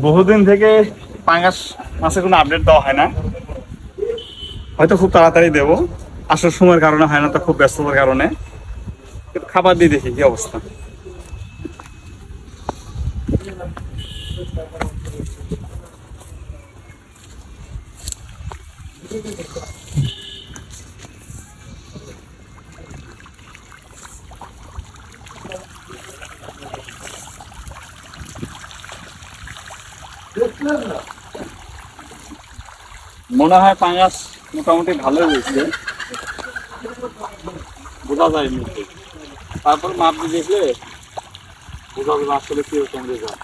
বহুদিন থেকে পাঙ্গাস মাছের কোনো আপডেট দেওয়া হয় না, হয়তো খুব তাড়াতাড়ি দেবো। আসার সময়ের কারণে হয় না, তো খুব ব্যস্ততার কারণে। খাবার দিয়ে দেখি কি অবস্থা। মনে হয় পাঙ্গাস মোটামুটি ভালোই হয়েছে, বোঝা যায়নি। তারপর মাপ দিয়ে দেখলে বোঝা যাবে আসলে কি কেমন যায়।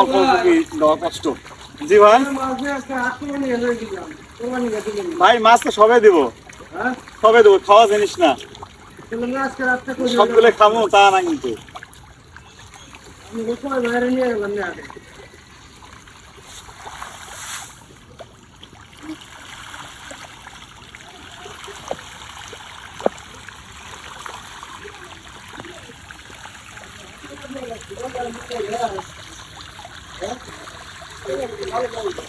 অল্প দেওয়া কষ্ট। জি ভাই, ভাই মাছ তো সবাই দেবো, সবাই দেবো, খাওয়া জিনিস না, সবগুলো খাবো তা না কিন্তু। ভালো